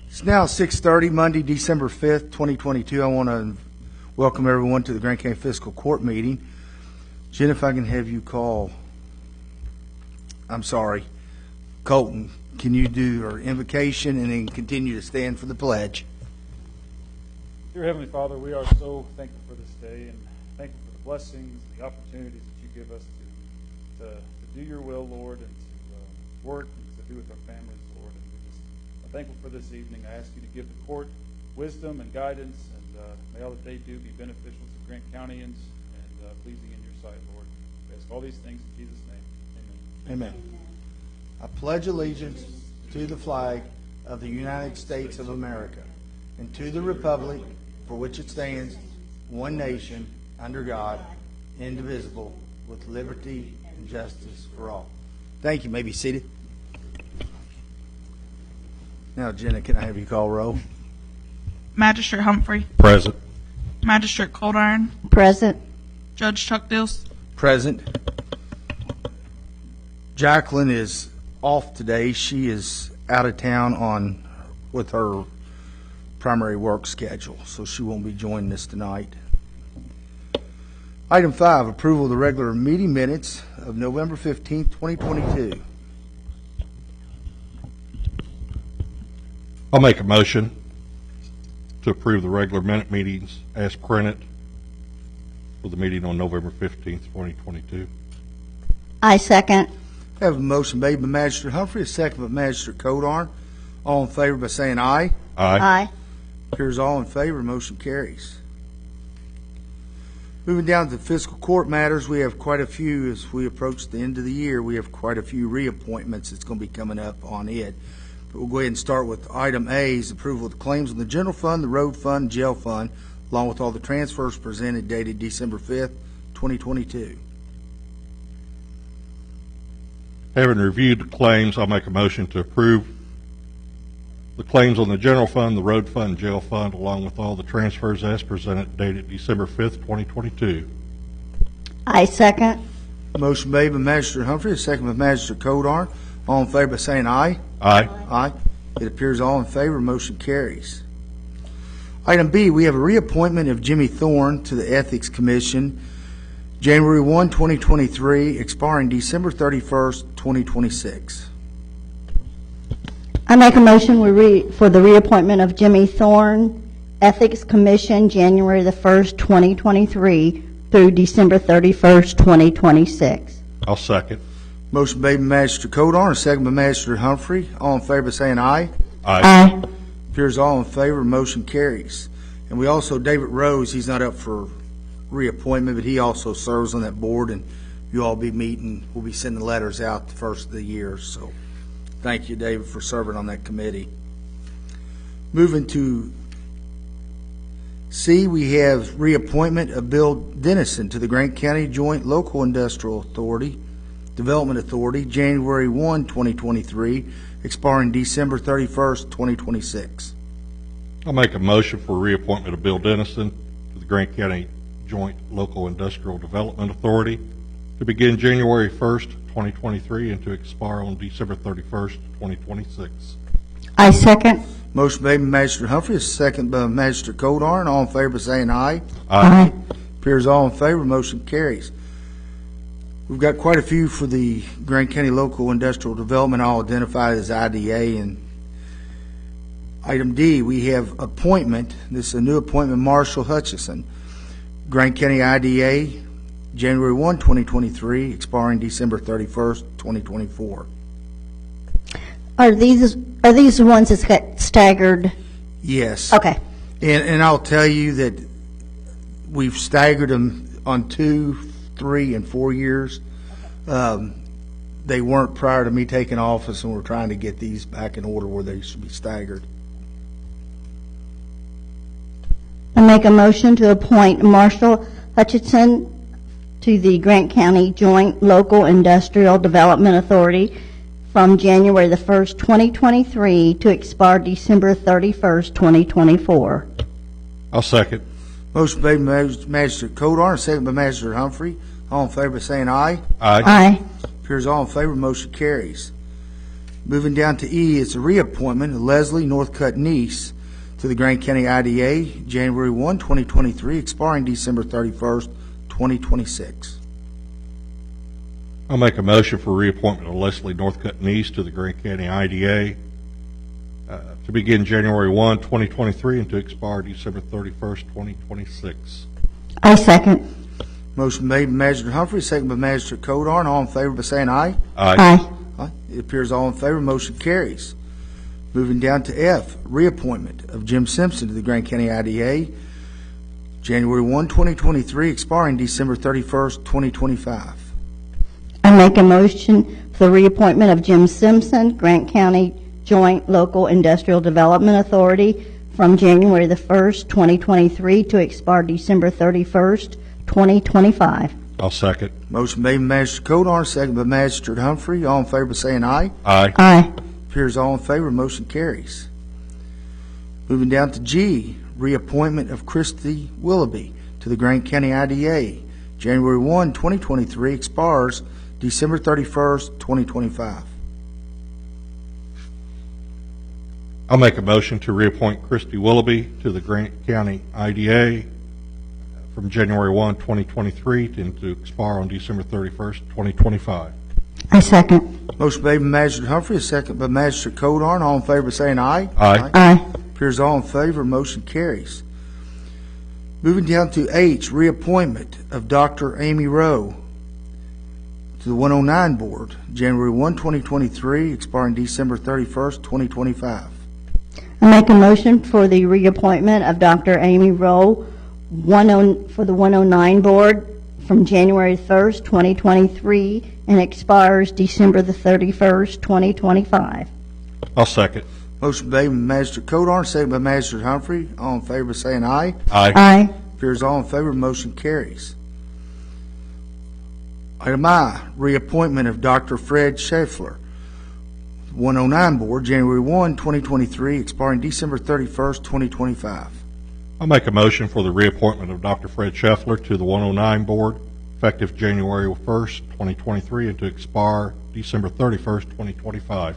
It's now 6:30, Monday, December 5th, 2022. I want to welcome everyone to the Grant County Fiscal Court meeting. Jen, if I can have you call, Colton, can you do your invocation and then continue to stand for the pledge? Dear Heavenly Father, we are so thankful for this day and thankful for the blessings, the opportunities that you give us to do your will, Lord, and to work and to be with our families, Lord. And we're just thankful for this evening. I ask you to give the court wisdom and guidance, and may all that they do be beneficial to Grant Countyans and pleasing in your sight, Lord. We ask all these things in Jesus' name. Amen. Amen. I pledge allegiance to the flag of the United States of America and to the republic for which it stands, one nation, under God, indivisible, with liberty and justice for all. Thank you. You may be seated. Now, Jenna, can I have you call roll? Magistrate Humphrey. Present. Magistrate Coldiron. Present. Judge Chuck Dills. Present. Jacqueline is off today. She is out of town with her primary work schedule, so she won't be joining us tonight. Item 5, approval of the regular meeting minutes of November 15th, 2022. I'll make a motion to approve the regular minute meetings as printed for the meeting on November 15th, 2022. I second. I have a motion made by Magistrate Humphrey, a second by Magistrate Codarn. All in favor by saying aye. Aye. Appears all in favor, motion carries. Moving down to the fiscal court matters, we have quite a few as we approach the end of the year. We have quite a few reappointments that's going to be coming up on it. But we'll go ahead and start with item A, is approval of the claims on the general fund, the road fund, and jail fund, along with all the transfers presented dated December 5th, 2022. Having reviewed the claims, I'll make a motion to approve the claims on the general fund, the road fund, and jail fund, along with all the transfers as presented dated December 5th, 2022. I second. Motion made by Magistrate Humphrey, a second by Magistrate Codarn. All in favor by saying aye. Aye. Aye. It appears all in favor, motion carries. Item B, we have a reappointment of Jimmy Thorne to the Ethics Commission, January 1, 2023, expiring December 31st, 2026. I make a motion for the reappointment of Jimmy Thorne, Ethics Commission, January the 1st, 2023 through December 31st, 2026. I'll second. Motion made by Magistrate Codarn, a second by Magistrate Humphrey. All in favor by saying aye. Aye. Appears all in favor, motion carries. And we also, David Rose, he's not up for reappointment, but he also serves on that board, and you all be meeting. We'll be sending letters out the first of the year, so thank you, David, for serving on that committee. Moving to C, we have reappointment of Bill Dennison to the Grant County Joint Local Industrial Development Authority, January 1, 2023, expiring December 31st, 2026. I'll make a motion for reappointment of Bill Dennison to the Grant County Joint Local Industrial Development Authority to begin January 1st, 2023, and to expire on December 31st, 2026. I second. Motion made by Magistrate Humphrey, a second by Magistrate Codarn. All in favor by saying aye. Aye. Appears all in favor, motion carries. We've got quite a few for the Grant County Local Industrial Development, all identified as IDA. And item D, we have appointment. This is a new appointment, Marshall Hutchison, Grant County IDA, January 1, 2023, expiring December 31st, 2024. Are these the ones that got staggered? Yes. Okay. And I'll tell you that we've staggered them on 2, 3, and 4 years. They weren't prior to me taking office, and we're trying to get these back in order where they should be staggered. I make a motion to appoint Marshall Hutchinson to the Grant County Joint Local Industrial Development Authority from January the 1st, 2023 to expire December 31st, 2024. I'll second. Motion made by Magistrate Codarn, second by Magistrate Humphrey. All in favor by saying aye. Aye. Aye. Appears all in favor, motion carries. Moving down to E, it's a reappointment of Leslie Northcutt Neese to the Grant County IDA, January 1, 2023, expiring December 31st, 2026. I'll make a motion for reappointment of Leslie Northcutt Neese to the Grant County IDA to begin January 1, 2023, and to expire December 31st, 2026. I second. Motion made by Magistrate Humphrey, second by Magistrate Codar. All in favor by saying aye. Aye. Aye. It appears all in favor. Motion carries. Moving down to F, reappointment of Jim Simpson to the Grant County IDA, January 1, 2023, expiring December 31st, 2025. I make a motion for the reappointment of Jim Simpson, Grant County Joint Local Industrial Development Authority, from January the 1st, 2023, to expire December 31st, 2025. I'll second. Motion made by Magistrate Codar, second by Magistrate Humphrey. All in favor by saying aye. Aye. Aye. Appears all in favor. Motion carries. Moving down to G, reappointment of Christy Willoughby to the Grant County IDA, January 1, 2023, expires December 31st, 2025. I'll make a motion to reappoint Christy Willoughby to the Grant County IDA from January 1, 2023, and to expire on December 31st, 2025. I second. Motion made by Magistrate Humphrey, a second by Magistrate Codar. All in favor by saying aye. Aye. Aye. Appears all in favor. Motion carries. Moving down to H, reappointment of Dr. Amy Rowe to the 109 Board, January 1, 2023, expiring December 31st, 2025. I make a motion for the reappointment of Dr. Amy Rowe for the 109 Board from January 1st, 2023, and expires December the 31st, 2025. I'll second. Motion made by Magistrate Codar, second by Magistrate Humphrey. All in favor by saying aye. Aye. Aye. Appears all in favor. Motion carries. Item I, reappointment of Dr. Fred Scheffler, 109 Board, January 1, 2023, expiring December 31st, 2025. I'll make a motion for the reappointment of Dr. Fred Scheffler to the 109 Board, effective January 1st, 2023, and to expire December 31st, 2025.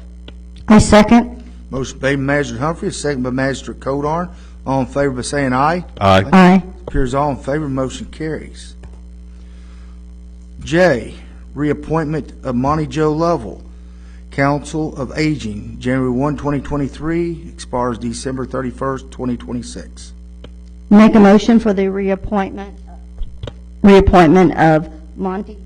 I second. Motion made by Magistrate Humphrey, second by Magistrate Codar. All in favor by saying aye. Aye. Aye. Appears all in favor. Motion carries. J, reappointment of Monty Joe Lovell, Council of Aging, January 1, 2023, expires December 31st, 2026. Make a motion for the reappointment of Monty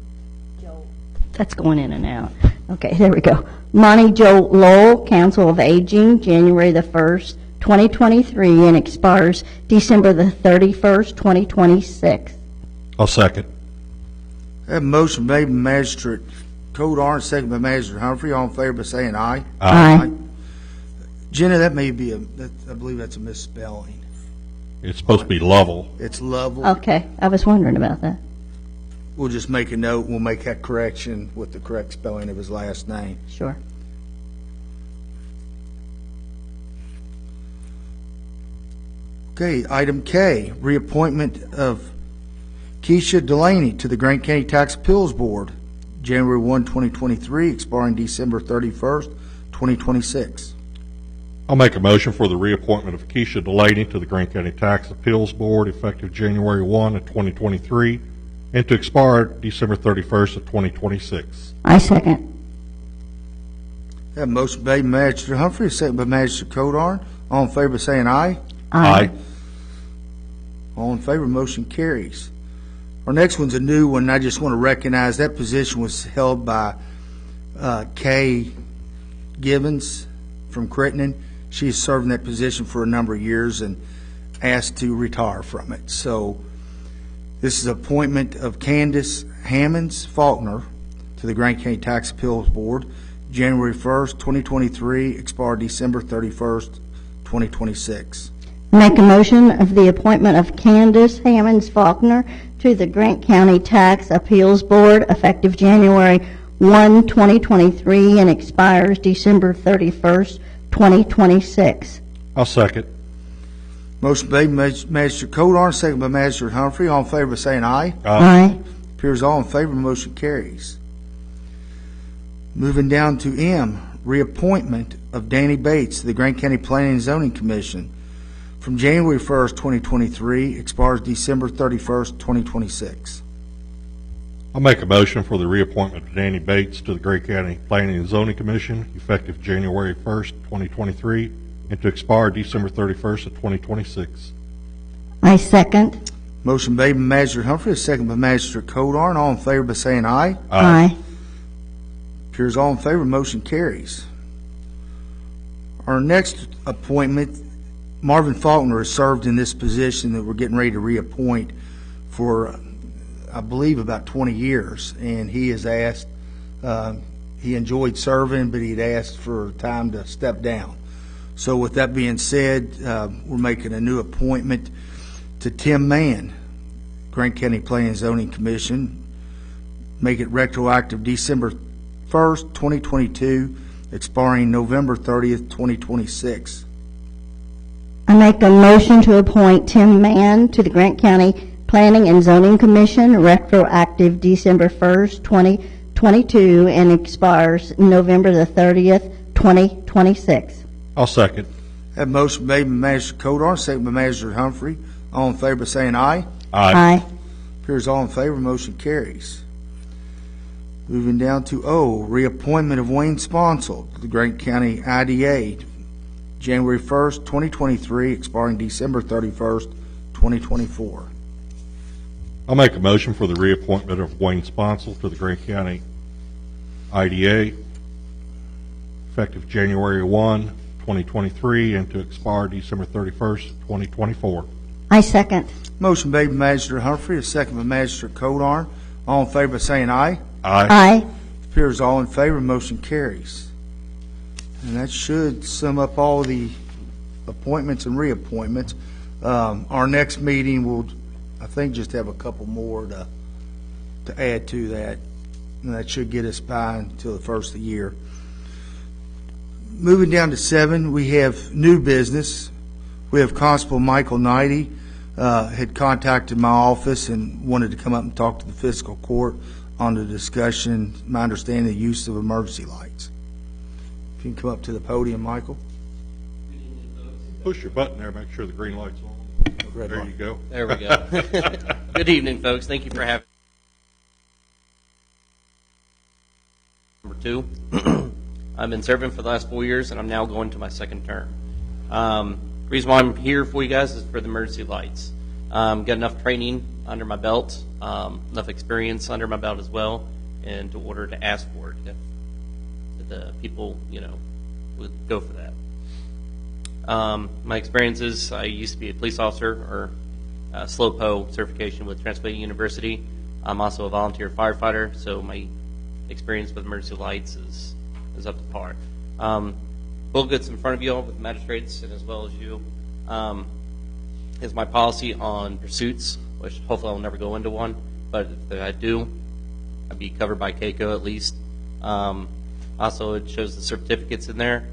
Joe. That's going in and out. Okay, there we go. Monty Joe Lowell, Council of Aging, January the 1st, 2023, and expires December the 31st, 2026. I'll second. I have a motion made by Magistrate Codar, second by Magistrate Humphrey. All in favor by saying aye. Aye. Jenna, that may be I believe that's a misspelling. It's supposed to be Lovell. It's Lovell. Okay, I was wondering about that. We'll just make a note. We'll make that correction with the correct spelling of his last name. Sure. Okay, item K, reappointment of Keisha Delaney to the Grant County Tax Appeals Board, January 1, 2023, expiring December 31st, 2026. I'll make a motion for the reappointment of Keisha Delaney to the Grant County Tax Appeals Board, effective January 1 of 2023, and to expire December 31st of 2026. I second. I have a motion made by Magistrate Humphrey, second by Magistrate Codar. All in favor saying aye. Aye. All in favor, motion carries. Our next one's a new one. I just want to recognize that position was held by Kay Gibbons from Crittenden. She's served in that position for a number of years and asked to retire from it. So this is appointment of Candace Hammonds Faulkner to the Grant County Tax Appeals Board, January 1st, 2023, expire December 31st, 2026. Make a motion of the appointment of Candace Hammonds Faulkner to the Grant County Tax Appeals Board, effective January 1, 2023, and expires December 31st, 2026. I'll second. Motion made by Magistrate Codar, second by Magistrate Humphrey. All in favor by saying aye. Aye. Appears all in favor, motion carries. Moving down to M, reappointment of Danny Bates to the Grant County Planning and Zoning Commission from January 1st, 2023, expires December 31st, 2026. I'll make a motion for the reappointment of Danny Bates to the Grant County Planning and Zoning Commission effective January 1st, 2023, and to expire December 31st of 2026. I second. Motion made by Magistrate Humphrey, a second by Magistrate Codar. All in favor by saying aye. Aye. Appears all in favor, motion carries. Our next appointment, Marvin Faulkner has served in this position that we're getting ready to reappoint for, I believe, about 20 years. And he has asked, he enjoyed serving, but he'd asked for time to step down. So with that being said, we're making a new appointment to Tim Mann, Grant County Planning and Zoning Commission. Make it retroactive December 1st, 2022, expiring November 30th, 2026. I make a motion to appoint Tim Mann to the Grant County Planning and Zoning Commission, retroactive December 1st, 2022, and expires November the 30th, 2026. I'll second. Have motion made by Magistrate Codar, second by Magistrate Humphrey. All in favor by saying aye. Aye. Appears all in favor, motion carries. Moving down to O, reappointment of Wayne Sponsel to the Grant County IDA, January 1st, 2023, expiring December 31st, 2024. I'll make a motion for the reappointment of Wayne Sponsel to the Grant County IDA effective January 1, 2023, and to expire December 31st, 2024. I second. Motion made by Magistrate Humphrey, a second by Magistrate Codar. All in favor by saying aye. Aye. Appears all in favor, motion carries. And that should sum up all the appointments and reappointments. Our next meeting will, I think, just have a couple more to add to that. And that should get us by until the first of the year. Moving down to 7, we have new business. We have Constable Michael Knighty had contacted my office and wanted to come up and talk to the fiscal court on the discussion, my understanding, the use of emergency lights. If you can come up to the podium, Michael. Push your button there, make sure the green light's on. Red There light. you go. There we go. Good evening, folks. Thank you for having Number 2. I've been serving for the last 4 years, and I'm now going to my second term. The reason why I'm here for you guys is for the emergency lights. Got enough training under my belt, enough experience under my belt as well, and to order to ask for it if the people, would go for that. My experiences, I used to be a police officer or SLOPO certification with Transylvania University. I'm also a volunteer firefighter, so my experience with emergency lights is up to par. Bill gets in front of you all with magistrates and as well as you is my policy on pursuits, which hopefully I'll never go into one, but if I do, I'd be covered by CACO at least. Also, it shows the certificates in there.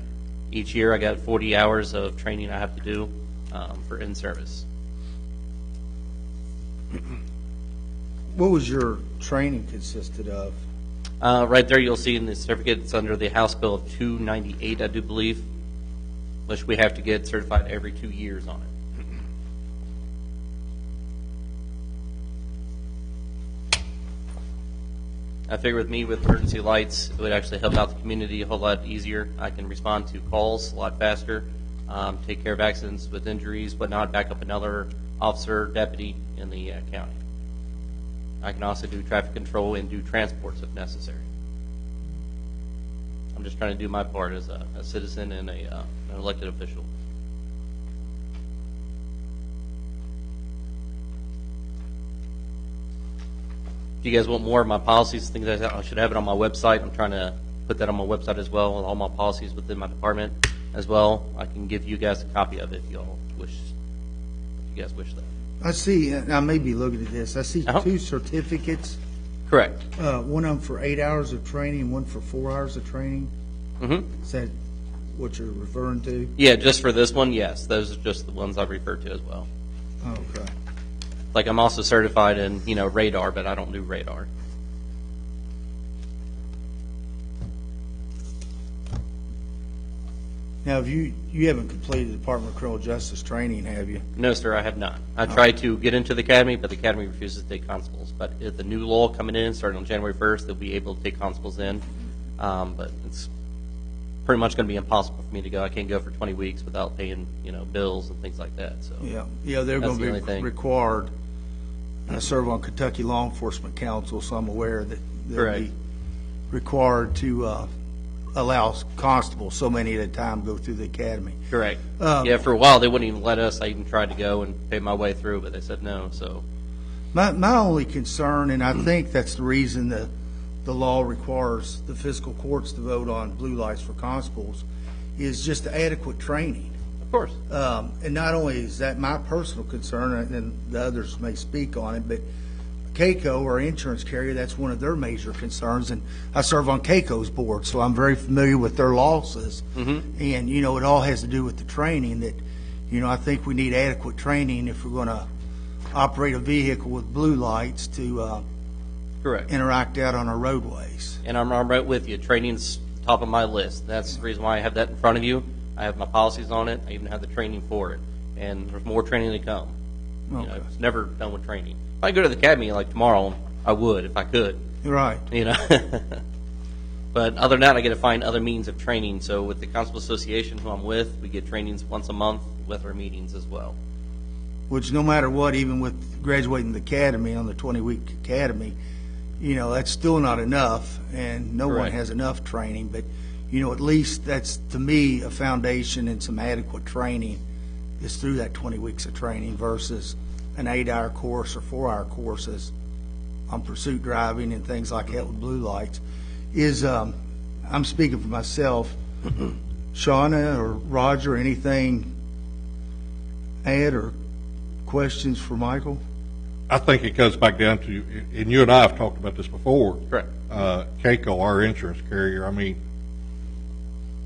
Each year I got 40 hours of training I have to do for in-service. What was your training consisted of? Right there you'll see in the certificate it's under the House Bill of 298, I do believe, which we have to get certified every 2 years on it. I figure with me with emergency lights, it would actually help out the community a whole lot easier. I can respond to calls a lot faster, take care of accidents with injuries, whatnot, back up another officer, deputy in the county. I can also do traffic control and do transports if necessary. I'm just trying to do my part as a citizen and an elected official. If you guys want more of my policies, things like that, I should have it on my website. I'm trying to put that on my website as well, with all my policies within my department as well. I can give you guys a copy of it if you all wish, if you guys wish that. I see, I may be looking at this, I see Uh-huh. 2 certificates, Correct. one of them for 8 hours of training and one for 4 hours of training. Mm-hmm. Is that what you're referring to? Yeah, just for this one, yes. Those are just the ones I refer to as well. Okay. Like I'm also certified in, radar, but I don't do radar. Now, you haven't completed the Department of Criminal Justice training, have you? No, sir, I have not. I tried to get into the academy, but the academy refuses to take constables. But if the new law coming in, starting on January 1st, they'll be able to take constables in. But it's pretty much going to be impossible for me to go. I can't go for 20 weeks without paying, bills and things like that. So Yeah, they're That's going the to only be thing. required. I serve on Kentucky Law Enforcement Council, so I'm aware that they'll Correct. be required to allow constables so many at a time go through the academy. correct. Yeah, for a while they wouldn't even let us. I even tried to go and pay my way through, but they said no. So My only concern, and I think that's the reason that the law requires the fiscal courts to vote on blue lights for constables, is just adequate training. of course, And not only is that my personal concern, and the others may speak on it, but CAECO, our insurance carrier, that's one of their major concerns. And I serve on CAECO's board, so I'm very familiar with their losses. And, it all has to do with the training that, I think we need adequate training if we're going to operate a vehicle with blue lights to correct. interact out on our roadways. And I'm right with you. Training's top of my list. That's the reason why I have that in front of you. I have my policies on it. I even have the training for it. And there's more training to come. Okay. It's never done with training. If I go to the academy like tomorrow, I would if I could. Right. But other than that, I got to find other means of training. So with the Constable Association, who I'm with, we get trainings once a month with our meetings as well. Which no matter what, even with graduating the academy on the 20-week academy, that's still not enough, and no one Correct. has enough training. But, at least that's, to me, a foundation and some adequate training is through that 20 weeks of training versus an 8-hour course or 4-hour courses on pursuit driving and things like that with blue lights. I'm speaking for myself. Shauna or Roger, anything add or questions for Michael? I think it comes back down to, and you and I have talked about this before. Correct. CAECO, our insurance carrier,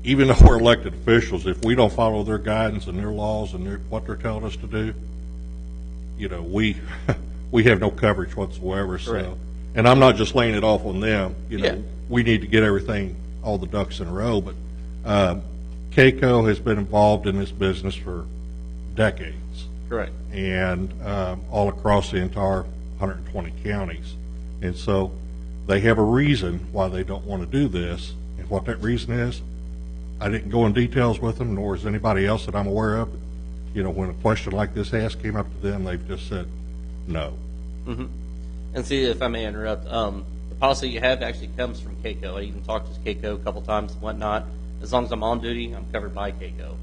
even though we're elected officials, if we don't follow their guidance and their laws and what they're telling us to do, we we have no coverage whatsoever. Correct. So, and I'm not just laying it off on them. Yeah. We need to get everything, all the ducks in a row. But CAECO has been involved in this business for decades. Correct. And all across the entire 120 counties. And so they have a reason why they don't want to do this. And what that reason is, I didn't go in details with them, nor is anybody else that I'm aware of. When a question like this came up to them, they've just said no. And see, if I may interrupt, the policy you have actually comes from CAECO. I even talked to CAECO a couple times and whatnot. As long as I'm on duty, I'm covered by CAECO.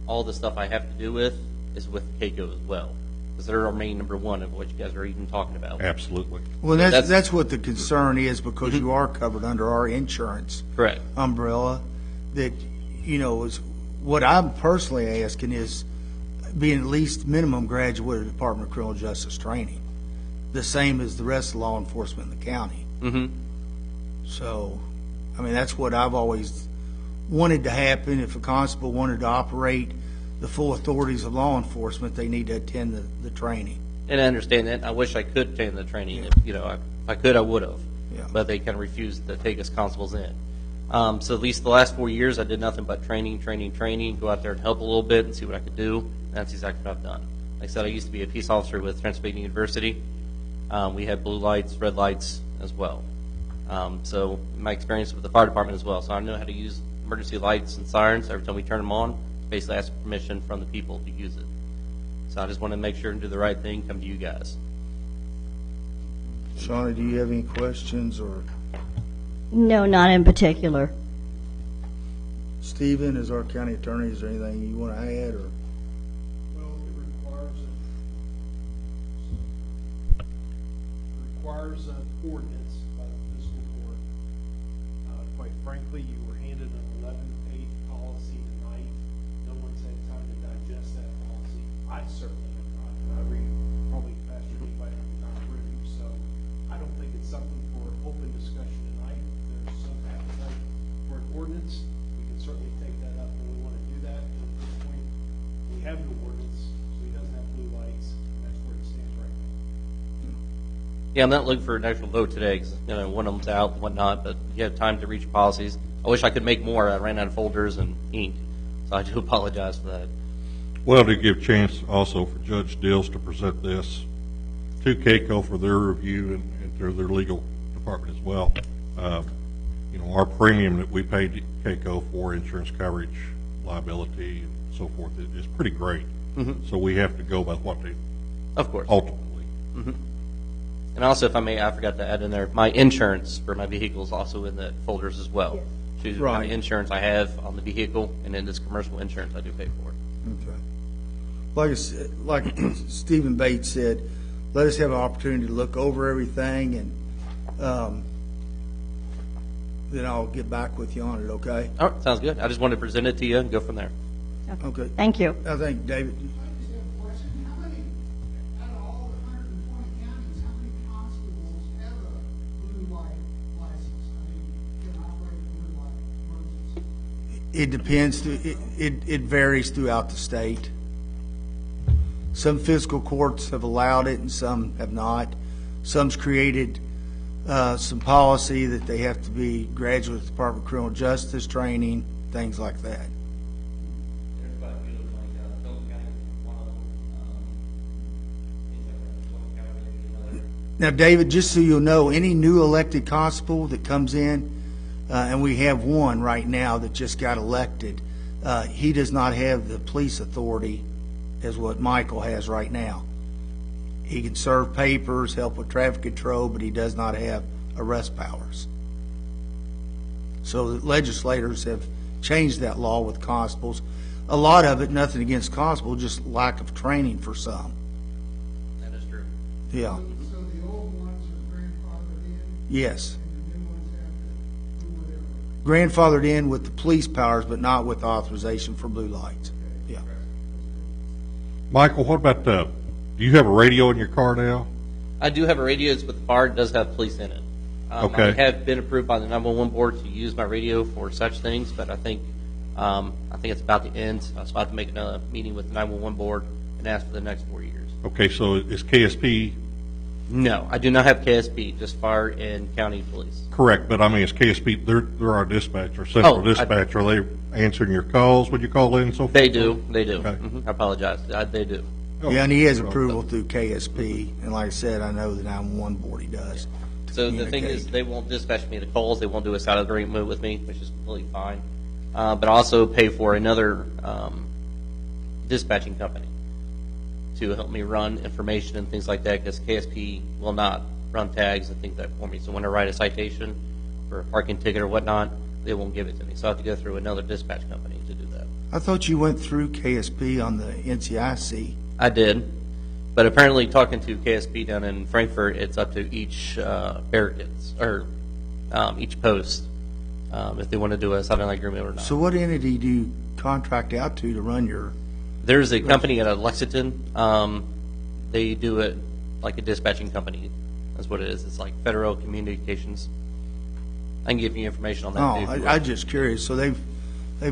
All the stuff I have to do with is with CAECO as well, because they're our main number one of what you guys are even talking about. Absolutely. Well, That's- that's what the concern is, because you are covered under our insurance Correct. umbrella. That, is what I'm personally asking is being at least minimum graduate of the Department of Criminal Justice training, the same as the rest of law enforcement in the county. So, that's what I've always wanted to happen. If a constable wanted to operate the full authorities of law enforcement, they need to attend the training. And I understand that. I wish I could attend the training. If I could, I would have. Yeah. But they kind of refused to take us constables in. So at least the last 4 years, I did nothing but training, go out there and help a little bit and see what I could do. And that's exactly what I've done. Like I said, I used to be a peace officer with Transylvania University. We had blue lights, red lights as well. So my experience with the fire department as well. So I know how to use emergency lights and sirens. Every time we turn them on, basically ask permission from the people to use it. So I just want to make sure and do the right thing, come to you guys. Shauna, do you have any questions? Or No, not in particular. Stephen, as our county attorney, is there anything you want to add? Or Well, it requires an ordinance by the fiscal court. Quite frankly, you were handed an 11-page policy tonight. No one's had time to digest that policy. I certainly have not. I read probably faster than anybody I've gone through. So I don't think it's something for open discussion tonight. If there's some appetite for an ordinance, we can certainly take that up when we want to do that. But at this point, we have no ordinance, so he doesn't have blue lights, and that's where it stands right now. Yeah, I'm not looking for an actual vote today because one of them's out and whatnot, but you have time to reach policies. I wish I could make more. I ran out of folders and ink, so I do apologize for that. Well, to give chance also for Judge Dills to present this to KCO for their review and to their legal department as well. Our premium that we pay to KCO for insurance coverage, liability, and so forth is pretty great. So we have to go by what they Of course. ultimately. And also, if I may, I forgot to add in there, my insurance for my vehicle is also in the folders as well. Choose what kind of insurance I have on the vehicle, and then this commercial insurance I do pay for. Okay. Like I said, like Stephen Bates said, let us have an opportunity to look over everything, and then I'll get back with you on it, okay? All right, sounds good. I just wanted to present it to you and go from there. Okay. Thank you. I think, David, I just have a question. How many, out of all the 120 counties, how many constables have a blue light license? I mean, can operate a blue light emergency? it depends, it varies throughout the state. Some fiscal courts have allowed it and some have not. Some's created some policy that they have to be graduate of the Department of Criminal Justice training, things like that. Now, David, just so you'll know, any new elected constable that comes in, and we have one right now that just got elected, he does not have the police authority as what Michael has right now. He can serve papers, help with traffic control, but he does not have arrest powers. So the legislators have changed that law with constables. A lot of it, nothing against constables, just lack of training for some. That is true. Yeah, So the old ones are grandfathered in, yes. and the new ones have to do whatever. Grandfathered in with the police powers, but not with authorization for blue lights. Yeah. Michael, what about do you have a radio in your car now? I do have a radio, it's with the bar, it does have police in it. Okay. I have been approved by the 911 board to use my radio for such things, but I think it's about to end. So I was about to make another meeting with the 911 board and ask for the next 4 years. Okay, so is KSP No, I do not have KSP, just fire and county police. correct? But I mean, is KSP, they're our dispatcher, central Oh, dispatcher. Are they answering your calls when you call in and so forth? They do. Okay. I apologize. They do. Yeah, and he has approval through KSP, and like I said, I know the 911 board he does. to So the thing is, communicate. they won't dispatch me the calls. They won't do a side agreement with me, which is completely fine. But I also pay for another dispatching company to help me run information and things like that, because KSP will not run tags and things like that for me. So when I write a citation for a parking ticket or whatnot, they won't give it to me. So I have to go through another dispatch company to do that. I thought you went through KSP on the NCIC. I did, but apparently talking to KSP down in Frankfurt, it's up to each barricades or each post if they want to do a silent agreement or not. So what entity do you contract out to run your, There's a company out of Lexington. They do it like a dispatching company. That's what it is. It's like Federal Communications. I can give you information on that. oh, too, if you I'm want. just curious. So they've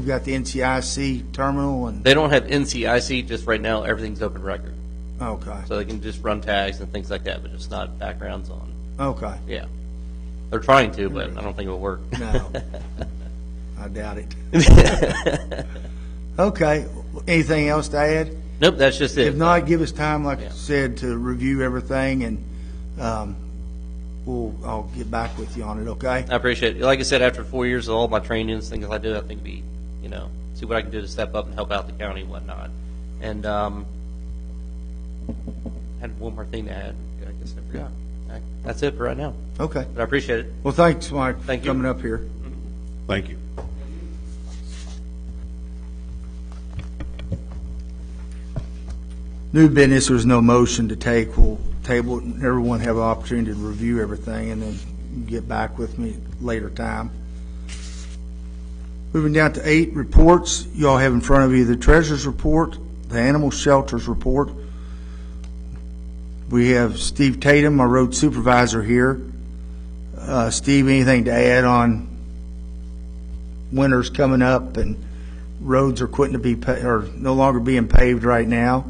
got the NCIC terminal and, They don't have NCIC. Just right now, everything's open record, okay, so they can just run tags and things like that, but just not backgrounds on. okay. Yeah, they're trying to, but I don't think it'll work. No, I doubt it. Okay, anything else to add? Nope, that's just it. If not, give us time, like I Yeah. said, to review everything, and I'll get back with you on it, okay? I appreciate it. Like I said, after 4 years of all my trainings, things I do, I think see what I can do to step up and help out the county and whatnot. And had one more thing to add. I guess I forgot. That's it for right now. Okay. But I appreciate it. Well, thanks, Mike, for Thank you. coming up here. Thank you. New business, there's no motion to take. We'll table it, and everyone have an opportunity to review everything, and then get back with me at a later time. Moving down to 8, reports. You all have in front of you the treasurer's report, the animal shelters report. We have Steve Tatum, our road supervisor, here. Steve, anything to add on winter's coming up and roads are quitting to be, or no longer being paved right now?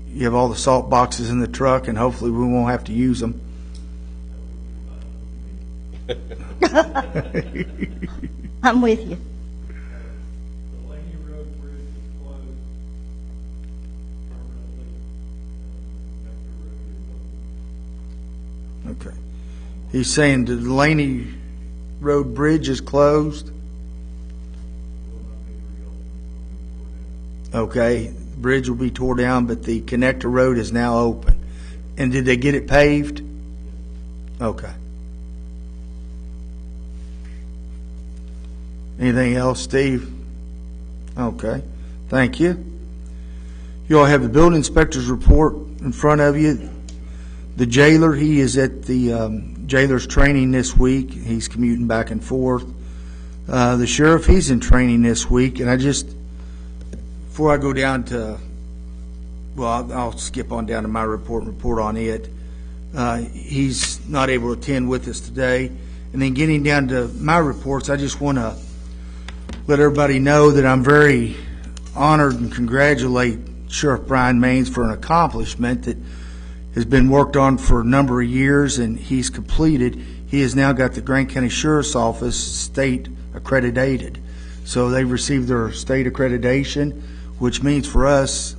You have all the salt boxes in the truck, and hopefully we won't have to use them. I'm with you. The Laney Road Bridge is closed permanently after road Okay. He's saying the Delaney Road Bridge is closed? Okay, the bridge will be tore down, but the connector road is now open. And did they get it paved? Okay. Anything else, Steve? Okay, thank you. You all have the building inspector's report in front of you. The jailer, he is at the jailer's training this week. He's commuting back and forth. The sheriff, he's in training this week, and before I go down to, well, I'll skip on down to my report on it. He's not able to attend with us today. And then getting down to my reports, I just want to let everybody know that I'm very honored and congratulate Sheriff Brian Maines for an accomplishment that has been worked on for a number of years, and he's completed. He has now got the Grant County Sheriff's Office state accredited. So they've received their state accreditation, which means for us,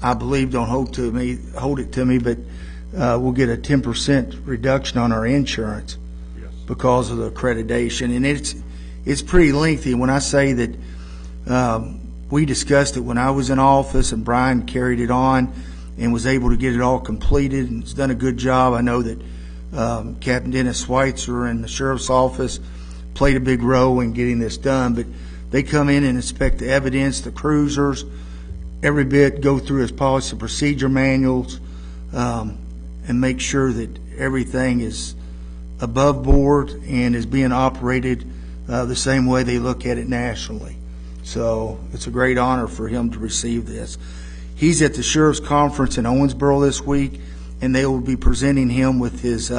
I believe, don't hold it to me, but we'll get a 10% reduction on our insurance because of the accreditation. And it's pretty lengthy. When I say that we discussed it when I was in office, and Brian carried it on and was able to get it all completed and has done a good job. I know that Captain Dennis Schweitzer and the Sheriff's Office played a big role in getting this done, but they come in and inspect the evidence, the cruisers, every bit, go through his policy and procedure manuals, and make sure that everything is above board and is being operated the same way they look at it nationally. So it's a great honor for him to receive this. He's at the Sheriff's Conference in Owensboro this week, and they will be presenting him with his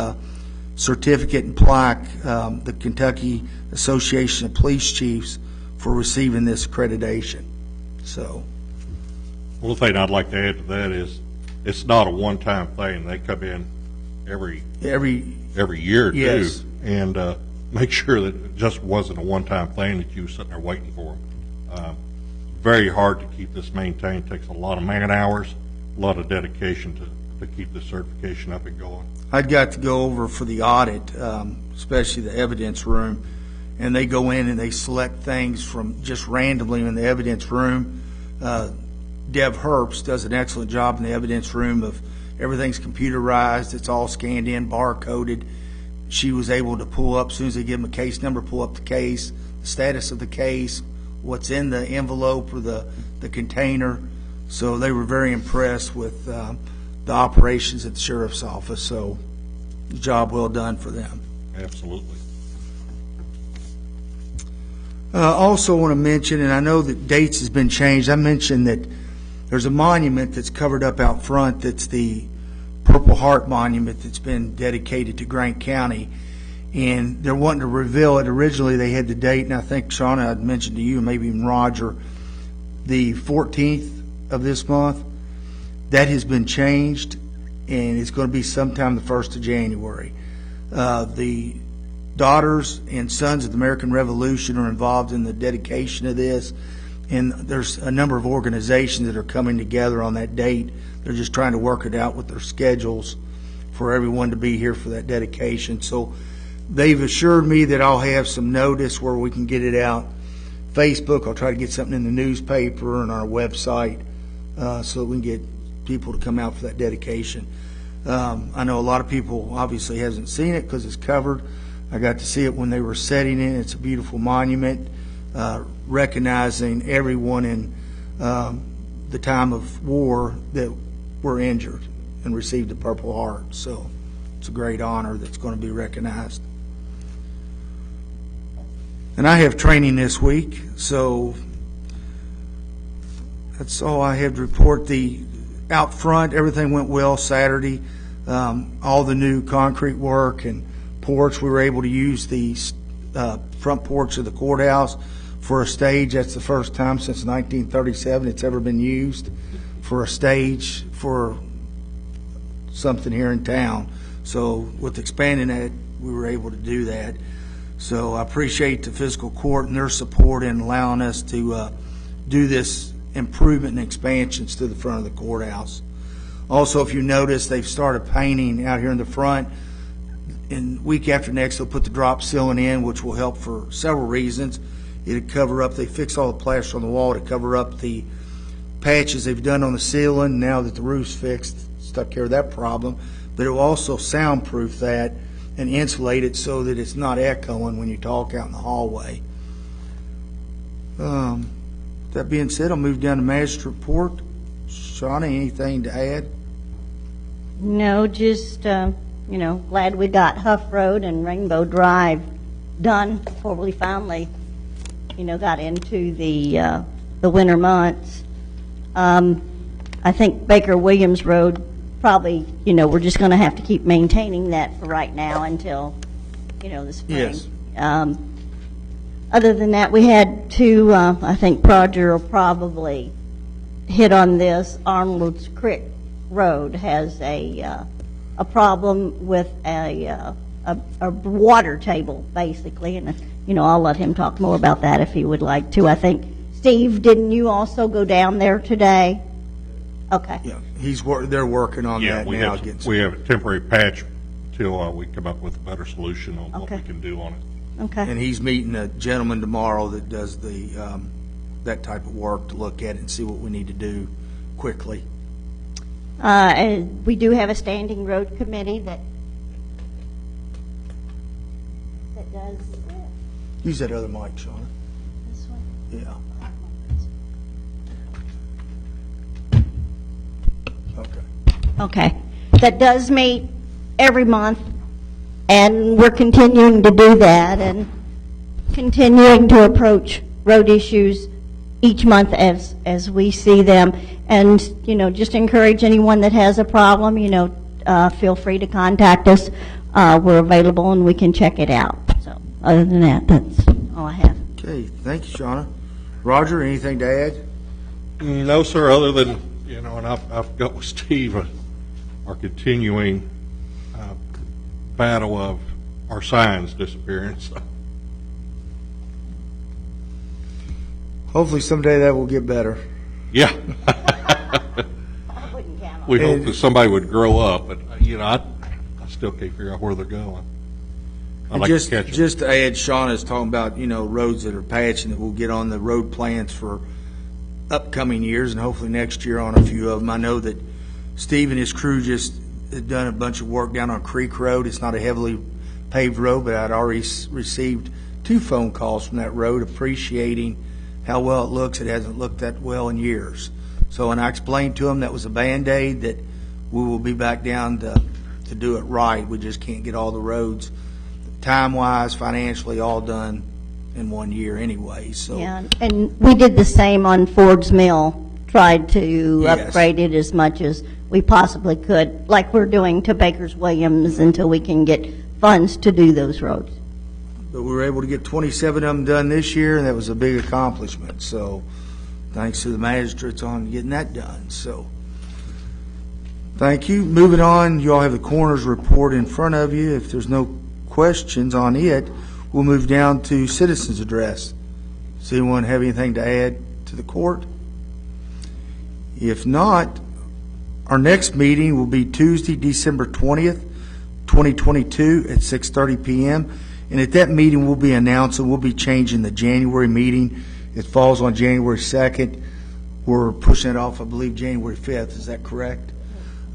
certificate and plaque, the Kentucky Association of Police Chiefs, for receiving this accreditation. So, One thing I'd like to add to that is it's not a one-time thing. They come in every year yes. too, and make sure that it just wasn't a one-time thing that you were sitting there waiting for them. Very hard to keep this maintained. Takes a lot of man hours, a lot of dedication to keep the certification up and going. I'd got to go over for the audit, especially the evidence room, and they go in and they select things from just randomly in the evidence room. Deb Herbst does an excellent job in the evidence room of everything's computerized. It's all scanned in, barcoded. She was able to pull up, as soon as they give them a case number, pull up the case, the status of the case, what's in the envelope or the container. So they were very impressed with the operations at the Sheriff's Office. So job well done for them. Absolutely. Also want to mention, and I know that dates has been changed, I mentioned that there's a monument that's covered up out front that's the Purple Heart Monument that's been dedicated to Grant County, and they're wanting to reveal it. Originally they had the date, and I think Shauna had mentioned to you, and maybe even Roger, the 14th of this month. That has been changed, and it's going to be sometime the 1st of January. The Daughters and Sons of the American Revolution are involved in the dedication of this, and there's a number of organizations that are coming together on that date. They're just trying to work it out with their schedules for everyone to be here for that dedication. So they've assured me that I'll have some notice where we can get it out. Facebook, I'll try to get something in the newspaper and our website so that we can get people to come out for that dedication. I know a lot of people obviously hasn't seen it because it's covered. I got to see it when they were setting it. It's a beautiful monument, recognizing everyone in the time of war that were injured and received the Purple Heart. So it's a great honor that's going to be recognized. And I have training this week, so that's all I have to report. Out front, everything went well Saturday. All the new concrete work and porch, we were able to use the front porch of the courthouse for a stage. That's the first time since 1937 it's ever been used for a stage for something here in town. So with expanding that, we were able to do that. So I appreciate the fiscal court and their support in allowing us to do this improvement and expansions to the front of the courthouse. Also, if you notice, they've started painting out here in the front. And week after next, they'll put the drop ceiling in, which will help for several reasons. It'll cover up, they fix all the plaster on the wall to cover up the patches they've done on the ceiling. Now that the roof's fixed, took care of that problem. But it will also soundproof that and insulate it so that it's not echoing when you talk out in the hallway. That being said, I'll move down to magistrate report. Shauna, anything to add? No, just, glad we got Huff Road and Rainbow Drive done before we finally, got into the winter months. I think Baker Williams Road probably, we're just going to have to keep maintaining that for right now until, the spring. Yes. Other than that, we had two, I think Roger will probably hit on this. Arnold's Creek Road has a problem with a water table, basically, and, I'll let him talk more about that if he would like to. I think, Steve, didn't you also go down there today? Okay. Yeah, they're working on Yeah, that we now. have a temporary patch till we come up with a better solution on what Okay. we can do on it. Okay. And he's meeting a gentleman tomorrow that does the that type of work to look at it and see what we need to do quickly. And we do have a standing road committee that does Use that other mic, Shauna. this one. Yeah. Okay. Okay. That does meet every month, and we're continuing to do that and continuing to approach road issues each month as we see them. And, just encourage anyone that has a problem, feel free to contact us. We're available and we can check it out. So other than that, that's all I have. Okay, thank you, Shauna. Roger, anything to add? No, sir, other than, and I've got with Steve our continuing battle of our signs disappearing. So Hopefully someday that will get better. yeah, I wouldn't count on we hope that somebody would grow up, but, I still can't figure out where they're going. I'd like just, to catch them. just to add, Shauna's talking about, roads that are patching that we'll get on the road plans for upcoming years and hopefully next year on a few of them. I know that Steve and his crew just had done a bunch of work down on Creek Road. It's not a heavily paved road, but I'd already received 2 phone calls from that road appreciating how well it looks. It hasn't looked that well in years. So, and I explained to them that was a Band-Aid, that we will be back down to do it right. We just can't get all the roads, time-wise, financially, all done in 1 year anyway. So, Yeah, and we did the same on Ford's Mill, tried to Yes. upgrade it as much as we possibly could, like we're doing to Baker's Williams, until we can get funds to do those roads. but we were able to get 27 of them done this year, and that was a big accomplishment. So, thanks to the magistrates on getting that done. So, thank you. Moving on, you all have the coroner's report in front of you. If there's no questions on it, we'll move down to citizens' address. Does anyone have anything to add to the court? If not, our next meeting will be Tuesday, December 20th, 2022 at 6:30 p.m. And at that meeting, we'll be announcing, we'll be changing the January meeting. It falls on January 2nd. We're pushing it off, I believe, January 5th. Is that correct?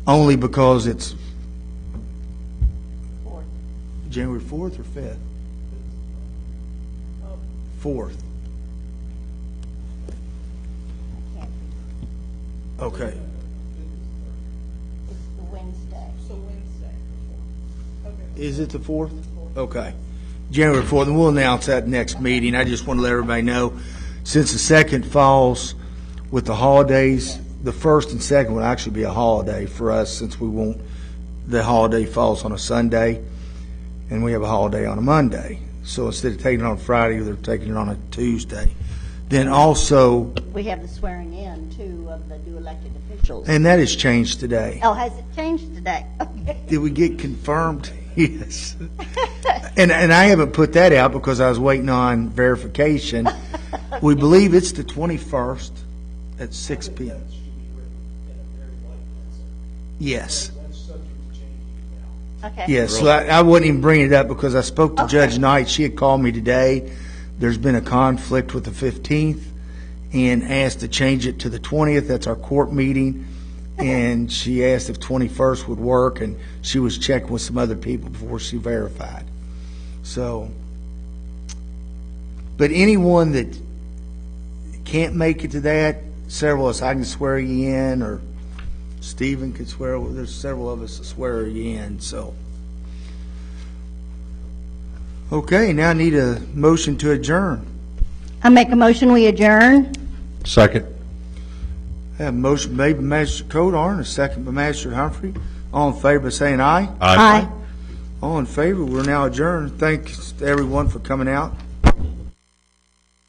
Only because it's January 4th or 5th? 4th. Okay. It's the Wednesday. Is it the 4th? Okay. January 4th, and we'll announce that next meeting. I just want to let everybody know, since the 2nd falls with the holidays, the 1st and 2nd will actually be a holiday for us, since the holiday falls on a Sunday, and we have a holiday on a Monday. So instead of taking it on Friday, they're taking it on a Tuesday. Then also, We have the swearing in, too, of the new elected officials. and that has changed today. Oh, has it changed today? Okay. Did we get confirmed Yes. And I haven't put that out because I was waiting on verification. We believe it's the 21st at 6 p.m. That should be written in a very light pencil. Yes. That's subject to changing now. Okay. Yes, so I wouldn't even bring it up because I spoke to Okay. Judge Knight. She had called me today. There's been a conflict with the 15th and asked to change it to the 20th. That's our court meeting. And she asked if 21st would work, and she was checking with some other people before she verified. So, but anyone that can't make it to that, several of us, I can swear you in, or Stephen could swear, well, there's several of us that swear you in, so. Okay, now I need a motion to adjourn. I make a motion, we adjourn. Second. I have a motion made by Magistrate Codar and a second by Magistrate Humphrey. All in favor by saying aye. Aye. All in favor, we're now adjourned. Thanks to everyone for coming out.